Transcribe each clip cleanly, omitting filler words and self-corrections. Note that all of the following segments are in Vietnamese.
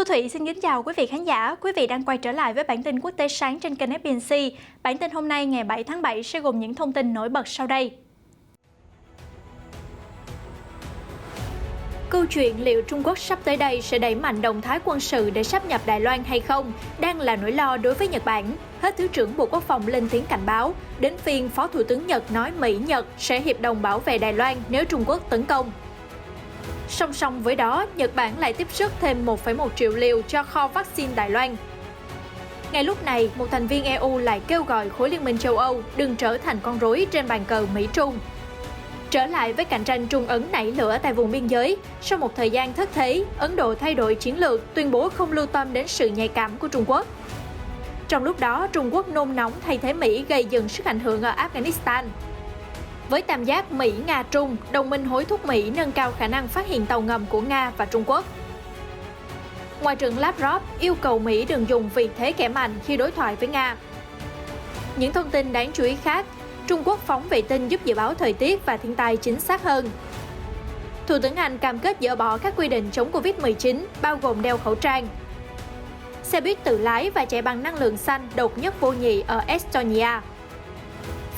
Thu Thủy xin kính chào quý vị khán giả. Quý vị đang quay trở lại với bản tin quốc tế sáng trên kênh FBNC. Bản tin hôm nay ngày 7 tháng 7 sẽ gồm những thông tin nổi bật sau đây. Câu chuyện liệu Trung Quốc sắp tới đây sẽ đẩy mạnh động thái quân sự để sáp nhập Đài Loan hay không đang là nỗi lo đối với Nhật Bản. Hết Thứ trưởng Bộ Quốc phòng lên tiếng cảnh báo, đến phiên Phó Thủ tướng Nhật nói Mỹ-Nhật sẽ hiệp đồng bảo vệ Đài Loan nếu Trung Quốc tấn công. Song song với đó, Nhật Bản lại tiếp sức thêm 1,1 triệu liều cho kho vaccine Đài Loan. Ngay lúc này, một thành viên EU lại kêu gọi khối Liên minh châu Âu đừng trở thành con rối trên bàn cờ Mỹ-Trung. Trở lại với cạnh tranh Trung Ấn nảy lửa tại vùng biên giới, sau một thời gian thất thế, Ấn Độ thay đổi chiến lược, tuyên bố không lưu tâm đến sự nhạy cảm của Trung Quốc. Trong lúc đó, Trung Quốc nôn nóng thay thế Mỹ gây dừng sức ảnh hưởng ở Afghanistan. Với tam giác Mỹ-Nga-Trung, đồng minh hối thúc Mỹ nâng cao khả năng phát hiện tàu ngầm của Nga và Trung Quốc. Ngoại trưởng Lavrov yêu cầu Mỹ đừng dùng vị thế kẻ mạnh khi đối thoại với Nga. Những thông tin đáng chú ý khác, Trung Quốc phóng vệ tinh giúp dự báo thời tiết và thiên tai chính xác hơn. Thủ tướng Anh cam kết dỡ bỏ các quy định chống Covid-19, bao gồm đeo khẩu trang. Xe buýt tự lái và chạy bằng năng lượng xanh độc nhất vô nhị ở Estonia.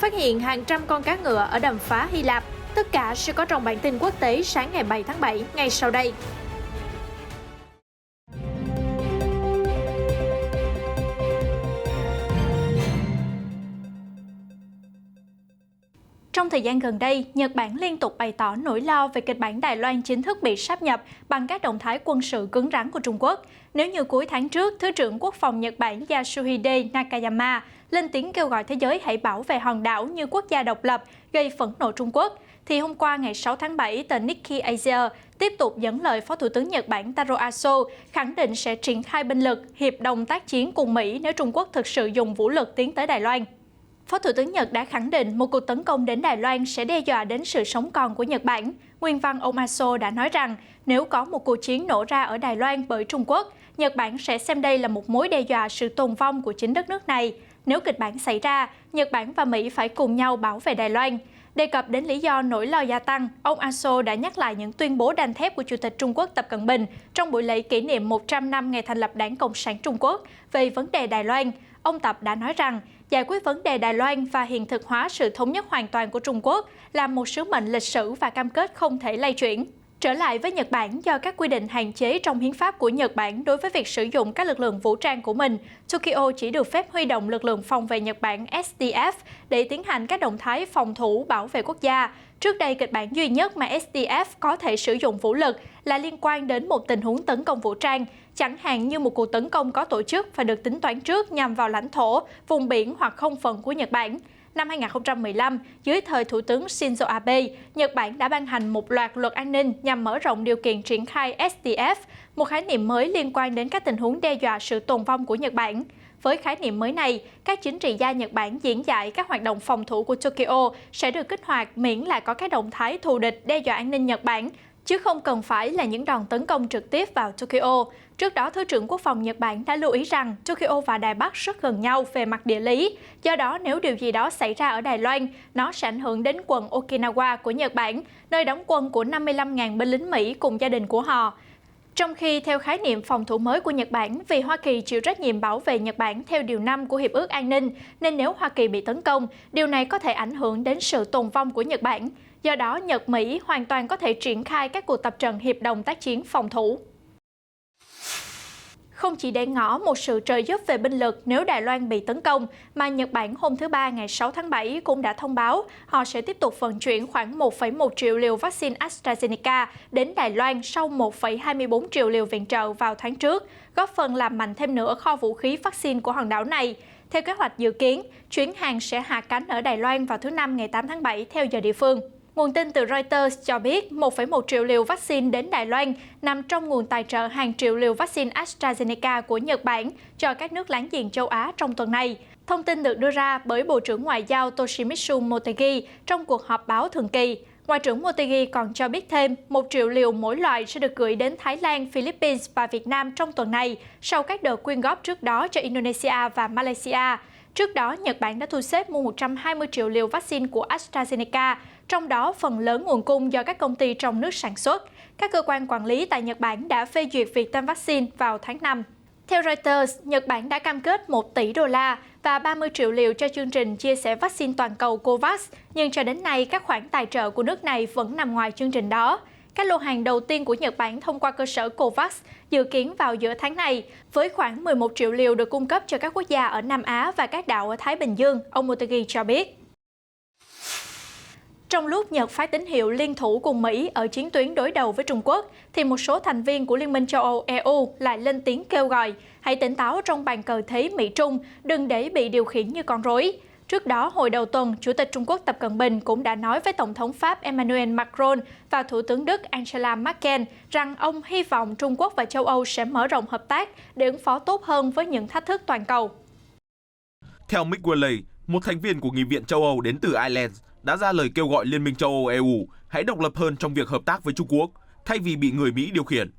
Phát hiện hàng trăm con cá ngựa ở đầm phá Hy Lạp. Tất cả sẽ có trong bản tin quốc tế sáng ngày 7 tháng 7 ngay sau đây. Trong thời gian gần đây, Nhật Bản liên tục bày tỏ nỗi lo về kịch bản Đài Loan chính thức bị sáp nhập bằng các động thái quân sự cứng rắn của Trung Quốc. Nếu như cuối tháng trước, Thứ trưởng Quốc phòng Nhật Bản Yasuhide Nakayama lên tiếng kêu gọi thế giới hãy bảo vệ hòn đảo như quốc gia độc lập, gây phẫn nộ Trung Quốc, thì hôm qua ngày 6 tháng 7, tờ Nikkei Asia tiếp tục dẫn lời Phó Thủ tướng Nhật Bản Taro Aso khẳng định sẽ triển khai binh lực, hiệp đồng tác chiến cùng Mỹ nếu Trung Quốc thực sự dùng vũ lực tiến tới Đài Loan. Phó Thủ tướng Nhật đã khẳng định một cuộc tấn công đến Đài Loan sẽ đe dọa đến sự sống còn của Nhật Bản. Nguyên văn ông Aso đã nói rằng nếu có một cuộc chiến nổ ra ở Đài Loan bởi Trung Quốc, Nhật Bản sẽ xem đây là một mối đe dọa sự tồn vong của chính đất nước này. Nếu kịch bản xảy ra, Nhật Bản và Mỹ phải cùng nhau bảo vệ Đài Loan. Đề cập đến lý do nỗi lo gia tăng, ông Aso đã nhắc lại những tuyên bố đanh thép của Chủ tịch Trung Quốc Tập Cận Bình trong buổi lễ kỷ niệm 100 năm ngày thành lập Đảng Cộng sản Trung Quốc về vấn đề Đài Loan. Ông Tập đã nói rằng, giải quyết vấn đề Đài Loan và hiện thực hóa sự thống nhất hoàn toàn của Trung Quốc là một sứ mệnh lịch sử và cam kết không thể lay chuyển. Trở lại với Nhật Bản, do các quy định hạn chế trong hiến pháp của Nhật Bản đối với việc sử dụng các lực lượng vũ trang của mình, Tokyo chỉ được phép huy động lực lượng phòng vệ Nhật Bản SDF để tiến hành các động thái phòng thủ bảo vệ quốc gia. Trước đây, kịch bản duy nhất mà SDF có thể sử dụng vũ lực là liên quan đến một tình huống tấn công vũ trang, chẳng hạn như một cuộc tấn công có tổ chức và được tính toán trước nhằm vào lãnh thổ, vùng biển hoặc không phận của Nhật Bản. Năm 2015, dưới thời Thủ tướng Shinzo Abe, Nhật Bản đã ban hành một loạt luật an ninh nhằm mở rộng điều kiện triển khai SDF, một khái niệm mới liên quan đến các tình huống đe dọa sự tồn vong của Nhật Bản. Với khái niệm mới này, các chính trị gia Nhật Bản diễn giải các hoạt động phòng thủ của Tokyo sẽ được kích hoạt miễn là có các động thái thù địch đe dọa an ninh Nhật Bản, chứ không cần phải là những đòn tấn công trực tiếp vào Tokyo. Trước đó, Thứ trưởng Quốc phòng Nhật Bản đã lưu ý rằng Tokyo và Đài Bắc rất gần nhau về mặt địa lý. Do đó, nếu điều gì đó xảy ra ở Đài Loan, nó sẽ ảnh hưởng đến quần Okinawa của Nhật Bản, nơi đóng quân của 55.000 binh lính Mỹ cùng gia đình của họ. Trong khi, theo khái niệm phòng thủ mới của Nhật Bản, vì Hoa Kỳ chịu trách nhiệm bảo vệ Nhật Bản theo Điều 5 của Hiệp ước An ninh, nên nếu Hoa Kỳ bị tấn công, điều này có thể ảnh hưởng đến sự tồn vong của Nhật Bản. Do đó, Nhật-Mỹ hoàn toàn có thể triển khai các cuộc tập trận hiệp đồng tác chiến phòng thủ. Không chỉ để ngỏ một sự trợ giúp về binh lực nếu Đài Loan bị tấn công, mà Nhật Bản hôm thứ Ba ngày 6 tháng 7 cũng đã thông báo họ sẽ tiếp tục vận chuyển khoảng 1,1 triệu liều vaccine AstraZeneca đến Đài Loan sau 1,24 triệu liều viện trợ vào tháng trước, góp phần làm mạnh thêm nữa kho vũ khí vaccine của hòn đảo này. Theo kế hoạch dự kiến, chuyến hàng sẽ hạ cánh ở Đài Loan vào thứ Năm ngày 8 tháng 7 theo giờ địa phương. Nguồn tin từ Reuters cho biết 1,1 triệu liều vaccine đến Đài Loan nằm trong nguồn tài trợ hàng triệu liều vaccine AstraZeneca của Nhật Bản cho các nước láng giềng châu Á trong tuần này. Thông tin được đưa ra bởi Bộ trưởng Ngoại giao Toshimitsu Motegi trong cuộc họp báo thường kỳ. Ngoại trưởng Motegi còn cho biết thêm 1 triệu liều mỗi loại sẽ được gửi đến Thái Lan, Philippines và Việt Nam trong tuần này sau các đợt quyên góp trước đó cho Indonesia và Malaysia. Trước đó, Nhật Bản đã thu xếp mua 120 triệu liều vaccine của AstraZeneca, trong đó phần lớn nguồn cung do các công ty trong nước sản xuất. Các cơ quan quản lý tại Nhật Bản đã phê duyệt việc tiêm vaccine vào tháng 5. Theo Reuters, Nhật Bản đã cam kết 1 tỷ đô la và 30 triệu liều cho chương trình chia sẻ vaccine toàn cầu COVAX, nhưng cho đến nay các khoản tài trợ của nước này vẫn nằm ngoài chương trình đó. Các lô hàng đầu tiên của Nhật Bản thông qua cơ sở COVAX dự kiến vào giữa tháng này, với khoảng 11 triệu liều được cung cấp cho các quốc gia ở Nam Á và các đảo ở Thái Bình Dương, ông Motegi cho biết. Trong lúc Nhật phát tín hiệu liên thủ cùng Mỹ ở chiến tuyến đối đầu với Trung Quốc, thì một số thành viên của Liên minh châu Âu EU lại lên tiếng kêu gọi hãy tỉnh táo trong bàn cờ thế Mỹ-Trung, đừng để bị điều khiển như con rối. Trước đó, hồi đầu tuần, Chủ tịch Trung Quốc Tập Cận Bình cũng đã nói với Tổng thống Pháp Emmanuel Macron và Thủ tướng Đức Angela Merkel rằng ông hy vọng Trung Quốc và châu Âu sẽ mở rộng hợp tác để ứng phó tốt hơn với những thách thức toàn cầu. Theo Mick Worley, một thành viên của Nghị viện châu Âu đến từ Ireland, đã ra lời kêu gọi Liên minh châu Âu EU hãy độc lập hơn trong việc hợp tác với Trung Quốc, thay vì bị người Mỹ điều khiển.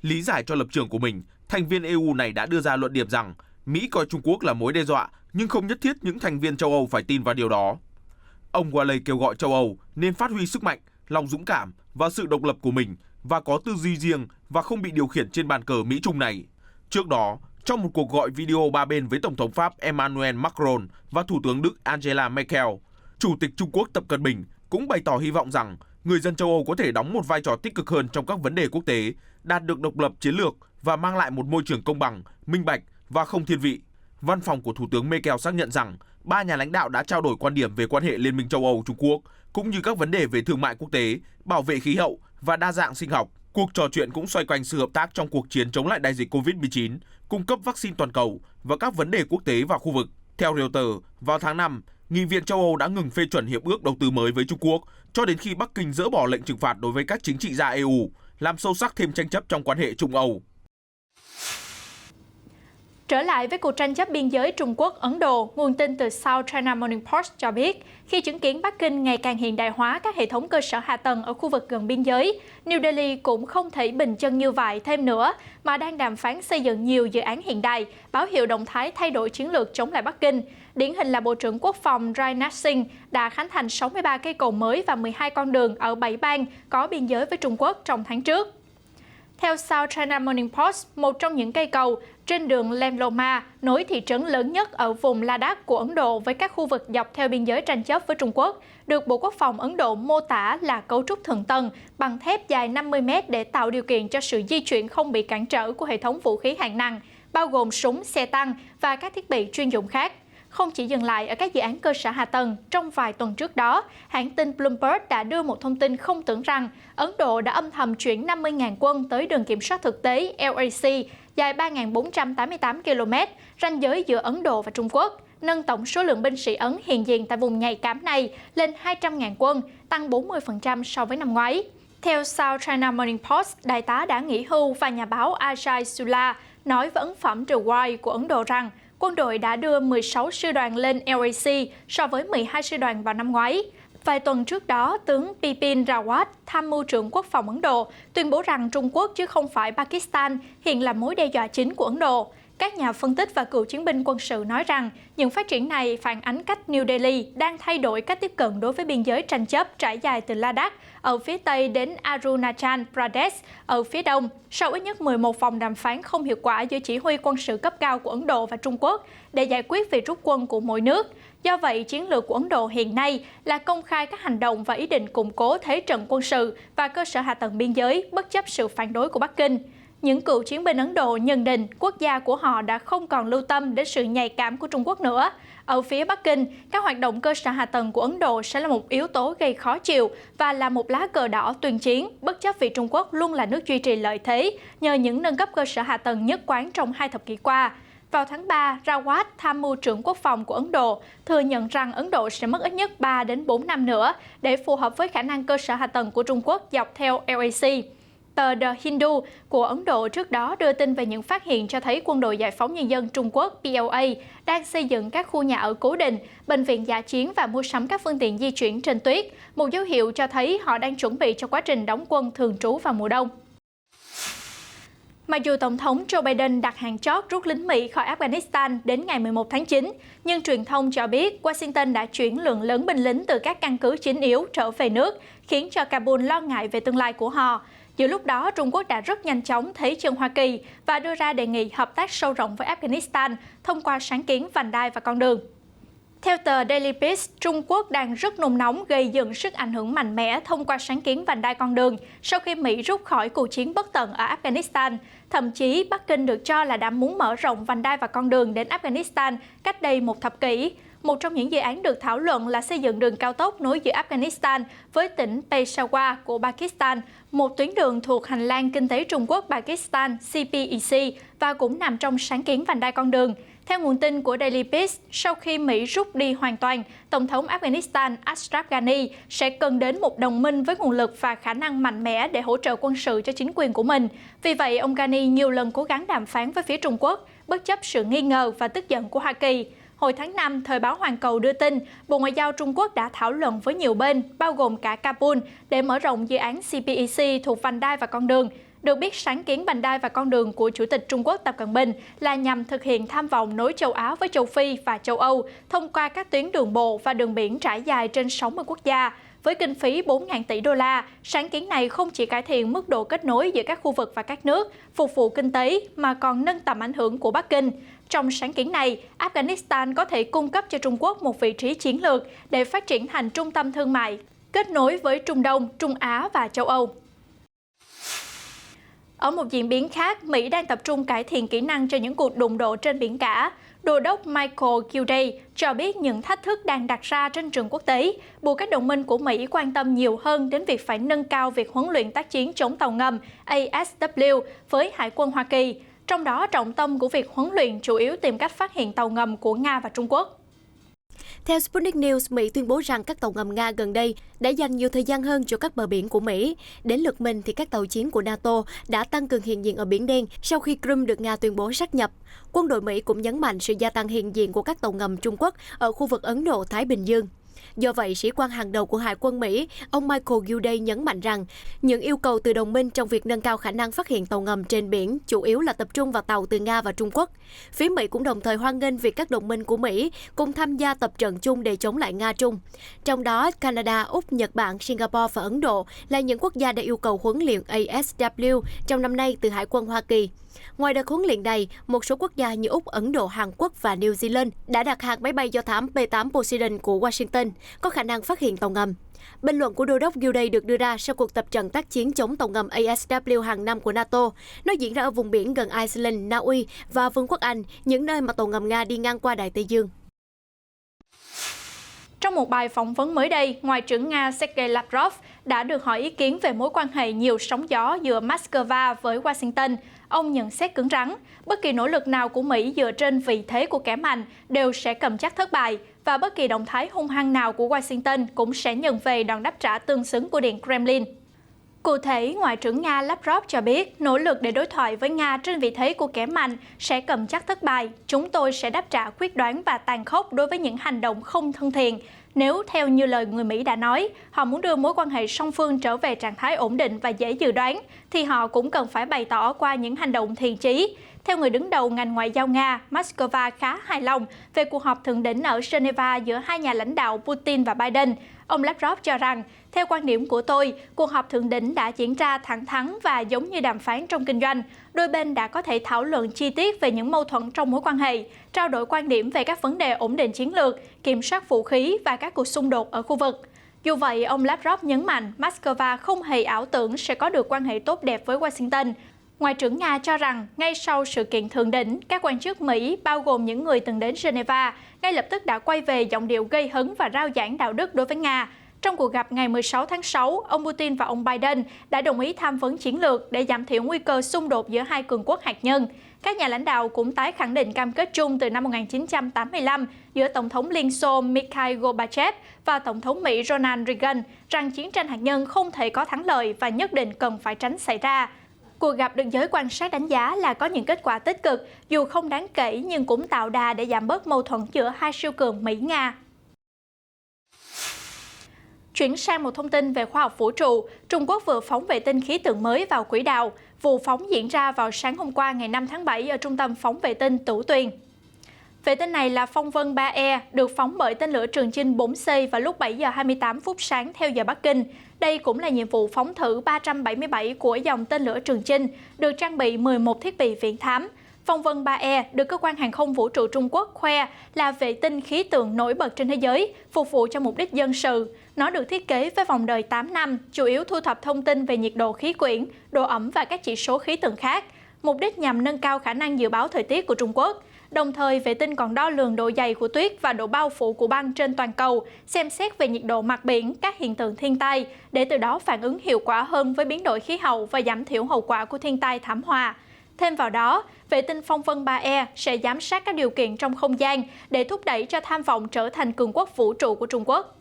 Lý giải cho lập trường của mình, thành viên EU này đã đưa ra luận điểm rằng Mỹ coi Trung Quốc là mối đe dọa, nhưng không nhất thiết những thành viên châu Âu phải tin vào điều đó. Ông Worley kêu gọi châu Âu nên phát huy sức mạnh, lòng dũng cảm và sự độc lập của mình và có tư duy riêng và không bị điều khiển trên bàn cờ Mỹ-Trung này. Trước đó, trong một cuộc gọi video ba bên với Tổng thống Pháp Emmanuel Macron và Thủ tướng Đức Angela Merkel, Chủ tịch Trung Quốc Tập Cận Bình cũng bày tỏ hy vọng rằng người dân châu Âu có thể đóng một vai trò tích cực hơn trong các vấn đề quốc tế, đạt được độc lập chiến lược và mang lại một môi trường công bằng, minh bạch và không thiên vị. Văn phòng của Thủ tướng Merkel xác nhận rằng ba nhà lãnh đạo đã trao đổi quan điểm về quan hệ Liên minh châu Âu-Trung Quốc, cũng như các vấn đề về thương mại quốc tế, bảo vệ khí hậu và đa dạng sinh học. Cuộc trò chuyện cũng xoay quanh sự hợp tác trong cuộc chiến chống lại đại dịch COVID-19, cung cấp vaccine toàn cầu và các vấn đề quốc tế và khu vực. Theo Reuters, vào tháng 5, Nghị viện châu Âu đã ngừng phê chuẩn hiệp ước đầu tư mới với Trung Quốc cho đến khi Bắc Kinh dỡ bỏ lệnh trừng phạt đối với các chính trị gia EU, làm sâu sắc thêm tranh chấp trong quan hệ Trung Âu. Trở lại với cuộc tranh chấp biên giới Trung Quốc-Ấn Độ, nguồn tin từ South China Morning Post cho biết, khi chứng kiến Bắc Kinh ngày càng hiện đại hóa các hệ thống cơ sở hạ tầng ở khu vực gần biên giới, New Delhi cũng không thể bình chân như vậy thêm nữa, mà đang đàm phán xây dựng nhiều dự án hiện đại, báo hiệu động thái thay đổi chiến lược chống lại Bắc Kinh. Điển hình là Bộ trưởng Quốc phòng Rajnath Singh đã khánh thành 63 cây cầu mới và 12 con đường ở 7 bang có biên giới với Trung Quốc trong tháng trước. Theo South China Morning Post, một trong những cây cầu trên đường Lemloma nối thị trấn lớn nhất ở vùng Ladakh của Ấn Độ với các khu vực dọc theo biên giới tranh chấp với Trung Quốc, được Bộ Quốc phòng Ấn Độ mô tả là cấu trúc thượng tầng bằng thép dài 50 m để tạo điều kiện cho sự di chuyển không bị cản trở của hệ thống vũ khí hạng nặng, bao gồm súng, xe tăng và các thiết bị chuyên dụng khác. Không chỉ dừng lại ở các dự án cơ sở hạ tầng, trong vài tuần trước đó, hãng tin Bloomberg đã đưa một thông tin không tưởng rằng Ấn Độ đã âm thầm chuyển 50.000 quân tới đường kiểm soát thực tế LAC dài 3.488 km, ranh giới giữa Ấn Độ và Trung Quốc, nâng tổng số lượng binh sĩ Ấn hiện diện tại vùng nhạy cảm này lên 200.000 quân, tăng 40% so với năm ngoái. Theo South China Morning Post, đại tá đã nghỉ hưu và nhà báo Ajay Sula nói với ấn phẩm The Wire của Ấn Độ rằng quân đội đã đưa 16 sư đoàn lên LAC so với 12 sư đoàn vào năm ngoái. Vài tuần trước đó, tướng Bipin Rawat, tham mưu trưởng Quốc phòng Ấn Độ, tuyên bố rằng Trung Quốc chứ không phải Pakistan hiện là mối đe dọa chính của Ấn Độ. Các nhà phân tích và cựu chiến binh quân sự nói rằng những phát triển này phản ánh cách New Delhi đang thay đổi cách tiếp cận đối với biên giới tranh chấp trải dài từ Ladakh ở phía Tây đến Arunachal Pradesh ở phía Đông, sau ít nhất 11 vòng đàm phán không hiệu quả giữa chỉ huy quân sự cấp cao của Ấn Độ và Trung Quốc để giải quyết việc rút quân của mỗi nước. Do vậy, chiến lược của Ấn Độ hiện nay là công khai các hành động và ý định củng cố thế trận quân sự và cơ sở hạ tầng biên giới bất chấp sự phản đối của Bắc Kinh. Những cựu chiến binh Ấn Độ nhận định quốc gia của họ đã không còn lưu tâm đến sự nhạy cảm của Trung Quốc nữa. Ở phía Bắc Kinh, các hoạt động cơ sở hạ tầng của Ấn Độ sẽ là một yếu tố gây khó chịu và là một lá cờ đỏ tuyên chiến, bất chấp vì Trung Quốc luôn là nước duy trì lợi thế nhờ những nâng cấp cơ sở hạ tầng nhất quán trong 2 thập kỷ qua. Vào tháng 3, Rawat, tham mưu trưởng quốc phòng của Ấn Độ, thừa nhận rằng Ấn Độ sẽ mất ít nhất 3 đến 4 năm nữa để phù hợp với khả năng cơ sở hạ tầng của Trung Quốc dọc theo LAC. Tờ The Hindu của Ấn Độ trước đó đưa tin về những phát hiện cho thấy Quân đội Giải phóng Nhân dân Trung Quốc PLA đang xây dựng các khu nhà ở cố định, bệnh viện dã chiến và mua sắm các phương tiện di chuyển trên tuyết, một dấu hiệu cho thấy họ đang chuẩn bị cho quá trình đóng quân thường trú vào mùa đông. Mặc dù Tổng thống Joe Biden đặt hạn chót rút lính Mỹ khỏi Afghanistan đến ngày 11 tháng 9, nhưng truyền thông cho biết Washington đã chuyển lượng lớn binh lính từ các căn cứ chính yếu trở về nước, khiến cho Kabul lo ngại về tương lai của họ. Giữa lúc đó, Trung Quốc đã rất nhanh chóng thấy chân Hoa Kỳ và đưa ra đề nghị hợp tác sâu rộng với Afghanistan thông qua sáng kiến vành đai và con đường. Theo tờ Daily Beast, Trung Quốc đang rất nôn nóng gây dựng sức ảnh hưởng mạnh mẽ thông qua sáng kiến vành đai con đường sau khi Mỹ rút khỏi cuộc chiến bất tận ở Afghanistan. Thậm chí, Bắc Kinh được cho là đã muốn mở rộng vành đai và con đường đến Afghanistan cách đây một thập kỷ. Một trong những dự án được thảo luận là xây dựng đường cao tốc nối giữa Afghanistan với tỉnh Peshawar của Pakistan, một tuyến đường thuộc hành lang kinh tế Trung Quốc-Pakistan CPEC và cũng nằm trong sáng kiến vành đai con đường. Theo nguồn tin của Daily Beast, sau khi Mỹ rút đi hoàn toàn, Tổng thống Afghanistan Ashraf Ghani sẽ cần đến một đồng minh với nguồn lực và khả năng mạnh mẽ để hỗ trợ quân sự cho chính quyền của mình. Vì vậy, ông Ghani nhiều lần cố gắng đàm phán với phía Trung Quốc, bất chấp sự nghi ngờ và tức giận của Hoa Kỳ. Hồi tháng 5, Thời báo Hoàn Cầu đưa tin, Bộ Ngoại giao Trung Quốc đã thảo luận với nhiều bên, bao gồm cả Kabul, để mở rộng dự án CPEC thuộc vành đai và con đường. Được biết, sáng kiến vành đai và con đường của Chủ tịch Trung Quốc Tập Cận Bình là nhằm thực hiện tham vọng nối châu Á với châu Phi và châu Âu thông qua các tuyến đường bộ và đường biển trải dài trên 60 quốc gia. Với kinh phí 4.000 tỷ đô la, sáng kiến này không chỉ cải thiện mức độ kết nối giữa các khu vực và các nước, phục vụ kinh tế, mà còn nâng tầm ảnh hưởng của Bắc Kinh. Trong sáng kiến này, Afghanistan có thể cung cấp cho Trung Quốc một vị trí chiến lược để phát triển thành trung tâm thương mại, kết nối với Trung Đông, Trung Á và châu Âu. Ở một diễn biến khác, Mỹ đang tập trung cải thiện kỹ năng cho những cuộc đụng độ trên biển cả. Đô đốc Michael Gilday cho biết những thách thức đang đặt ra trên trường quốc tế, buộc các đồng minh của Mỹ quan tâm nhiều hơn đến việc phải nâng cao việc huấn luyện tác chiến chống tàu ngầm ASW với Hải quân Hoa Kỳ. Trong đó, trọng tâm của việc huấn luyện chủ yếu tìm cách phát hiện tàu ngầm của Nga và Trung Quốc. Theo Sputnik News, Mỹ tuyên bố rằng các tàu ngầm Nga gần đây đã dành nhiều thời gian hơn cho các bờ biển của Mỹ. Đến lượt mình thì các tàu chiến của NATO đã tăng cường hiện diện ở Biển Đen sau khi Crimea được Nga tuyên bố sáp nhập. Quân đội Mỹ cũng nhấn mạnh sự gia tăng hiện diện của các tàu ngầm Trung Quốc ở khu vực Ấn Độ-Thái Bình Dương. Do vậy, sĩ quan hàng đầu của Hải quân Mỹ, ông Michael Gilday nhấn mạnh rằng những yêu cầu từ đồng minh trong việc nâng cao khả năng phát hiện tàu ngầm trên biển chủ yếu là tập trung vào tàu từ Nga và Trung Quốc. Phía Mỹ cũng đồng thời hoan nghênh việc các đồng minh của Mỹ cùng tham gia tập trận chung để chống lại Nga-Trung. Trong đó, Canada, Úc, Nhật Bản, Singapore và Ấn Độ là những quốc gia đã yêu cầu huấn luyện ASW trong năm nay từ Hải quân Hoa Kỳ. Ngoài đợt huấn luyện này, một số quốc gia như Úc, Ấn Độ, Hàn Quốc và New Zealand đã đặt hàng máy bay do thám P-8 Poseidon của Washington, có khả năng phát hiện tàu ngầm. Bình luận của Đô đốc Gilday được đưa ra sau cuộc tập trận tác chiến chống tàu ngầm ASW hàng năm của NATO. Nó diễn ra ở vùng biển gần Iceland, Na Uy và Vương quốc Anh, những nơi mà tàu ngầm Nga đi ngang qua Đại Tây Dương. Trong một bài phỏng vấn mới đây, Ngoại trưởng Nga Sergei Lavrov đã được hỏi ý kiến về mối quan hệ nhiều sóng gió giữa Moscow với Washington. Ông nhận xét cứng rắn, bất kỳ nỗ lực nào của Mỹ dựa trên vị thế của kẻ mạnh đều sẽ cầm chắc thất bại, và bất kỳ động thái hung hăng nào của Washington cũng sẽ nhận về đòn đáp trả tương xứng của Điện Kremlin. Cụ thể, Ngoại trưởng Nga Lavrov cho biết nỗ lực để đối thoại với Nga trên vị thế của kẻ mạnh sẽ cầm chắc thất bại. Chúng tôi sẽ đáp trả quyết đoán và tàn khốc đối với những hành động không thân thiện. Nếu, theo như lời người Mỹ đã nói, họ muốn đưa mối quan hệ song phương trở về trạng thái ổn định và dễ dự đoán, thì họ cũng cần phải bày tỏ qua những hành động thiện chí. Theo người đứng đầu ngành ngoại giao Nga, Moscow khá hài lòng về cuộc họp thượng đỉnh ở Geneva giữa hai nhà lãnh đạo Putin và Biden. Ông Lavrov cho rằng, theo quan điểm của tôi, cuộc họp thượng đỉnh đã diễn ra thẳng thắn và giống như đàm phán trong kinh doanh. Đôi bên đã có thể thảo luận chi tiết về những mâu thuẫn trong mối quan hệ, trao đổi quan điểm về các vấn đề ổn định chiến lược, kiểm soát vũ khí và các cuộc xung đột ở khu vực. Dù vậy, ông Lavrov nhấn mạnh Moscow không hề ảo tưởng sẽ có được quan hệ tốt đẹp với Washington. Ngoại trưởng Nga cho rằng, ngay sau sự kiện thượng đỉnh, các quan chức Mỹ, bao gồm những người từng đến Geneva, ngay lập tức đã quay về giọng điệu gây hấn và rao giảng đạo đức đối với Nga. Trong cuộc gặp ngày 16 tháng 6, ông Putin và ông Biden đã đồng ý tham vấn chiến lược để giảm thiểu nguy cơ xung đột giữa hai cường quốc hạt nhân. Các nhà lãnh đạo cũng tái khẳng định cam kết chung từ năm 1985 giữa Tổng thống Liên Xô Mikhail Gorbachev và Tổng thống Mỹ Ronald Reagan rằng chiến tranh hạt nhân không thể có thắng lợi và nhất định cần phải tránh xảy ra. Cuộc gặp được giới quan sát đánh giá là có những kết quả tích cực, dù không đáng kể nhưng cũng tạo đà để giảm bớt mâu thuẫn giữa hai siêu cường Mỹ-Nga. Chuyển sang một thông tin về khoa học vũ trụ, Trung Quốc vừa phóng vệ tinh khí tượng mới vào quỹ đạo. Vụ phóng diễn ra vào sáng hôm qua ngày 5 tháng 7 ở trung tâm phóng vệ tinh Tửu Tuyền. Vệ tinh này là Phong Vân 3E, được phóng bởi tên lửa Trường Chinh 4C vào lúc 7 giờ 28 phút sáng theo giờ Bắc Kinh. Đây cũng là nhiệm vụ phóng thử 377 của dòng tên lửa Trường Chinh, được trang bị 11 thiết bị viễn thám. Phong Vân 3E được Cơ quan Hàng không Vũ trụ Trung Quốc khoe là vệ tinh khí tượng nổi bật trên thế giới, phục vụ cho mục đích dân sự. Nó được thiết kế với vòng đời 8 năm, chủ yếu thu thập thông tin về nhiệt độ khí quyển, độ ẩm và các chỉ số khí tượng khác. Mục đích nhằm nâng cao khả năng dự báo thời tiết của Trung Quốc. Đồng thời, vệ tinh còn đo lường độ dày của tuyết và độ bao phủ của băng trên toàn cầu, xem xét về nhiệt độ mặt biển, các hiện tượng thiên tai, để từ đó phản ứng hiệu quả hơn với biến đổi khí hậu và giảm thiểu hậu quả của thiên tai thảm họa. Thêm vào đó, vệ tinh Phong Vân 3E sẽ giám sát các điều kiện trong không gian để thúc đẩy cho tham vọng trở thành cường quốc vũ trụ của Trung Quốc.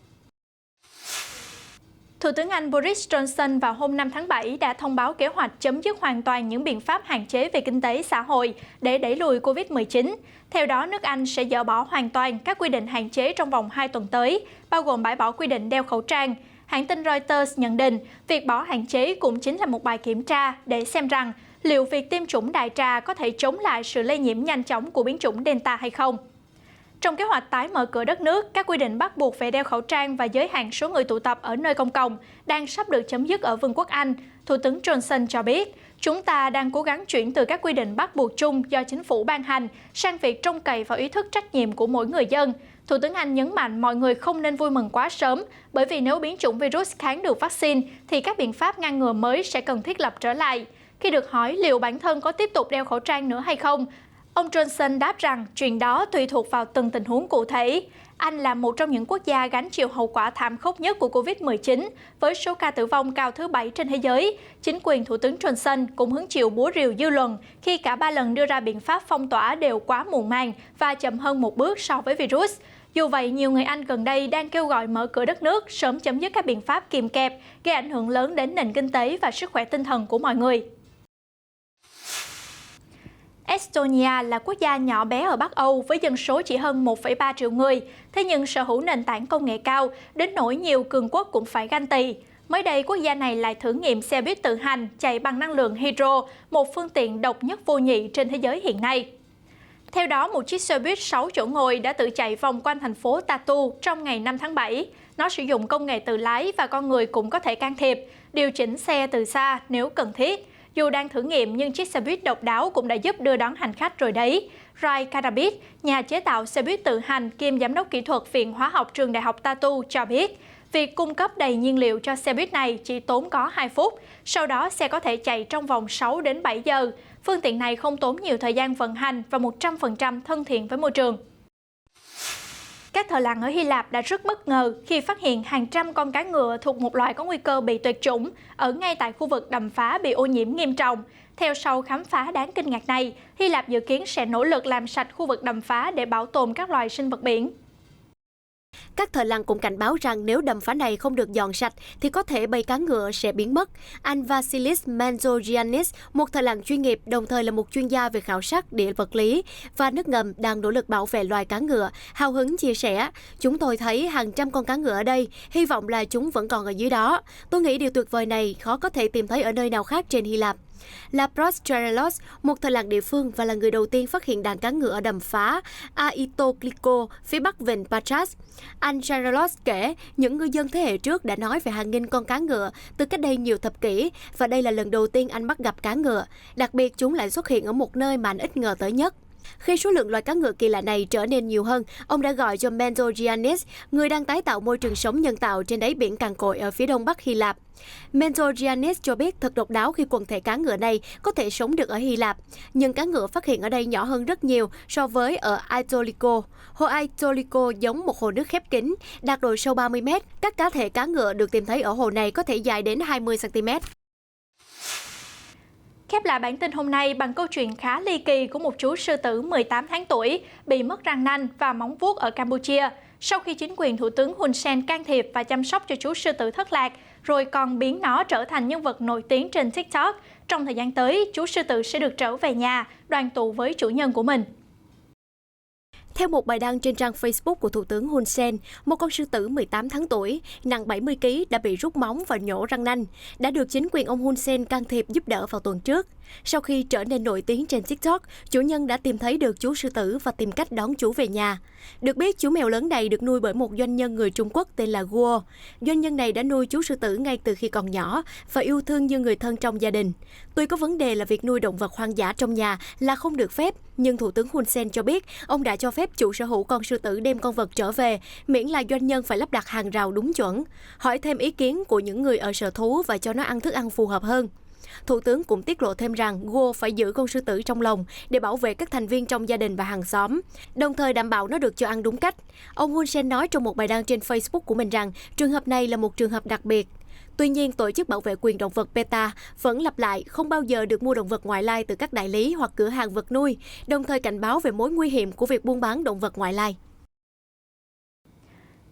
Thủ tướng Anh Boris Johnson vào hôm 5 tháng 7 đã thông báo kế hoạch chấm dứt hoàn toàn những biện pháp hạn chế về kinh tế xã hội để đẩy lùi Covid-19. Theo đó, nước Anh sẽ dỡ bỏ hoàn toàn các quy định hạn chế trong vòng 2 tuần tới, bao gồm bãi bỏ quy định đeo khẩu trang. Hãng tin Reuters nhận định, việc bỏ hạn chế cũng chính là một bài kiểm tra để xem rằng liệu việc tiêm chủng đại trà có thể chống lại sự lây nhiễm nhanh chóng của biến chủng Delta hay không. Trong kế hoạch tái mở cửa đất nước, các quy định bắt buộc về đeo khẩu trang và giới hạn số người tụ tập ở nơi công cộng đang sắp được chấm dứt ở Vương quốc Anh. Thủ tướng Johnson cho biết, chúng ta đang cố gắng chuyển từ các quy định bắt buộc chung do chính phủ ban hành sang việc trông cậy vào ý thức trách nhiệm của mỗi người dân. Thủ tướng Anh nhấn mạnh mọi người không nên vui mừng quá sớm, bởi vì nếu biến chủng virus kháng được vaccine thì các biện pháp ngăn ngừa mới sẽ cần thiết lập trở lại. Khi được hỏi liệu bản thân có tiếp tục đeo khẩu trang nữa hay không, ông Johnson đáp rằng chuyện đó tùy thuộc vào từng tình huống cụ thể. Anh là một trong những quốc gia gánh chịu hậu quả thảm khốc nhất của Covid-19, với số ca tử vong cao thứ 7 trên thế giới. Chính quyền Thủ tướng Johnson cũng hứng chịu búa rìu dư luận khi cả 3 lần đưa ra biện pháp phong tỏa đều quá muộn màng và chậm hơn một bước so với virus. Dù vậy, nhiều người Anh gần đây đang kêu gọi mở cửa đất nước, sớm chấm dứt các biện pháp kìm kẹp, gây ảnh hưởng lớn đến nền kinh tế và sức khỏe tinh thần của mọi người. Estonia là quốc gia nhỏ bé ở Bắc Âu với dân số chỉ hơn 1,3 triệu người, thế nhưng sở hữu nền tảng công nghệ cao, đến nỗi nhiều cường quốc cũng phải ganh tị. Mới đây, quốc gia này lại thử nghiệm xe buýt tự hành chạy bằng năng lượng hydro, một phương tiện độc nhất vô nhị trên thế giới hiện nay. Theo đó, một chiếc xe buýt 6 chỗ ngồi đã tự chạy vòng quanh thành phố Tartu trong ngày 5 tháng 7. Nó sử dụng công nghệ tự lái và con người cũng có thể can thiệp, điều chỉnh xe từ xa nếu cần thiết. Dù đang thử nghiệm nhưng chiếc xe buýt độc đáo cũng đã giúp đưa đón hành khách rồi đấy. Rai Karabit, nhà chế tạo xe buýt tự hành kiêm giám đốc kỹ thuật Viện Hóa học Trường Đại học Tartu cho biết, việc cung cấp đầy nhiên liệu cho xe buýt này chỉ tốn có 2 phút, sau đó xe có thể chạy trong vòng 6 đến 7 giờ. Phương tiện này không tốn nhiều thời gian vận hành và 100% thân thiện với môi trường. Các thợ lặn ở Hy Lạp đã rất bất ngờ khi phát hiện hàng trăm con cá ngựa thuộc một loài có nguy cơ bị tuyệt chủng ở ngay tại khu vực đầm phá bị ô nhiễm nghiêm trọng. Theo sau khám phá đáng kinh ngạc này, Hy Lạp dự kiến sẽ nỗ lực làm sạch khu vực đầm phá để bảo tồn các loài sinh vật biển. Các thợ lặn cũng cảnh báo rằng nếu đầm phá này không được dọn sạch thì có thể bầy cá ngựa sẽ biến mất. Anh Vasilis Manzogiannis, một thợ lặn chuyên nghiệp, đồng thời là một chuyên gia về khảo sát địa vật lý và nước ngầm đang nỗ lực bảo vệ loài cá ngựa, hào hứng chia sẻ: "Chúng tôi thấy hàng trăm con cá ngựa ở đây, hy vọng là chúng vẫn còn ở dưới đó. Tôi nghĩ điều tuyệt vời này khó có thể tìm thấy ở nơi nào khác trên Hy Lạp." Lapros Charelos, một thợ lặn địa phương và là người đầu tiên phát hiện đàn cá ngựa ở đầm phá Aitokliko, phía bắc vịnh Patras. Anh Charelos kể, những ngư dân thế hệ trước đã nói về hàng nghìn con cá ngựa từ cách đây nhiều thập kỷ, và đây là lần đầu tiên anh bắt gặp cá ngựa. Đặc biệt, chúng lại xuất hiện ở một nơi mà anh ít ngờ tới nhất. Khi số lượng loài cá ngựa kỳ lạ này trở nên nhiều hơn, ông đã gọi cho Manzogiannis, người đang tái tạo môi trường sống nhân tạo trên đáy biển cằn cỗi ở phía đông bắc Hy Lạp. Manzogiannis cho biết thật độc đáo khi quần thể cá ngựa này có thể sống được ở Hy Lạp, nhưng cá ngựa phát hiện ở đây nhỏ hơn rất nhiều so với ở Aitoliko. Hồ Aitoliko giống một hồ nước khép kín, đạt độ sâu 30 m. Các cá thể cá ngựa được tìm thấy ở hồ này có thể dài đến 20 cm. Khép lại bản tin hôm nay bằng câu chuyện khá ly kỳ của một chú sư tử 18 tháng tuổi bị mất răng nanh và móng vuốt ở Campuchia. Sau khi chính quyền Thủ tướng Hun Sen can thiệp và chăm sóc cho chú sư tử thất lạc, rồi còn biến nó trở thành nhân vật nổi tiếng trên TikTok, trong thời gian tới, chú sư tử sẽ được trở về nhà, đoàn tụ với chủ nhân của mình. Theo một bài đăng trên trang Facebook của Thủ tướng Hun Sen, một con sư tử 18 tháng tuổi, nặng 70 kg đã bị rút móng và nhổ răng nanh, đã được chính quyền ông Hun Sen can thiệp giúp đỡ vào tuần trước. Sau khi trở nên nổi tiếng trên TikTok, chủ nhân đã tìm thấy được chú sư tử và tìm cách đón chú về nhà. Được biết, chú mèo lớn này được nuôi bởi một doanh nhân người Trung Quốc tên là Guo. Doanh nhân này đã nuôi chú sư tử ngay từ khi còn nhỏ và yêu thương như người thân trong gia đình. Tuy có vấn đề là việc nuôi động vật hoang dã trong nhà là không được phép, nhưng Thủ tướng Hun Sen cho biết ông đã cho phép chủ sở hữu con sư tử đem con vật trở về, miễn là doanh nhân phải lắp đặt hàng rào đúng chuẩn, hỏi thêm ý kiến của những người ở sở thú và cho nó ăn thức ăn phù hợp hơn. Thủ tướng cũng tiết lộ thêm rằng Guo phải giữ con sư tử trong lồng để bảo vệ các thành viên trong gia đình và hàng xóm, đồng thời đảm bảo nó được cho ăn đúng cách. Ông Hun Sen nói trong một bài đăng trên Facebook của mình rằng trường hợp này là một trường hợp đặc biệt. Tuy nhiên, Tổ chức Bảo vệ quyền động vật PETA vẫn lặp lại không bao giờ được mua động vật ngoại lai từ các đại lý hoặc cửa hàng vật nuôi, đồng thời cảnh báo về mối nguy hiểm của việc buôn bán động vật ngoại lai.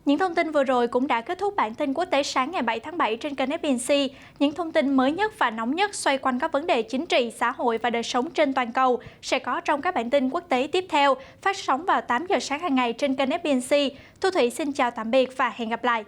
Những thông tin vừa rồi cũng đã kết thúc bản tin quốc tế sáng ngày 7 tháng 7 trên kênh FBNC. Những thông tin mới nhất và nóng nhất xoay quanh các vấn đề chính trị, xã hội và đời sống trên toàn cầu sẽ có trong các bản tin quốc tế tiếp theo, phát sóng vào 8 giờ sáng hàng ngày trên kênh FBNC. Thu Thủy xin chào tạm biệt và hẹn gặp lại.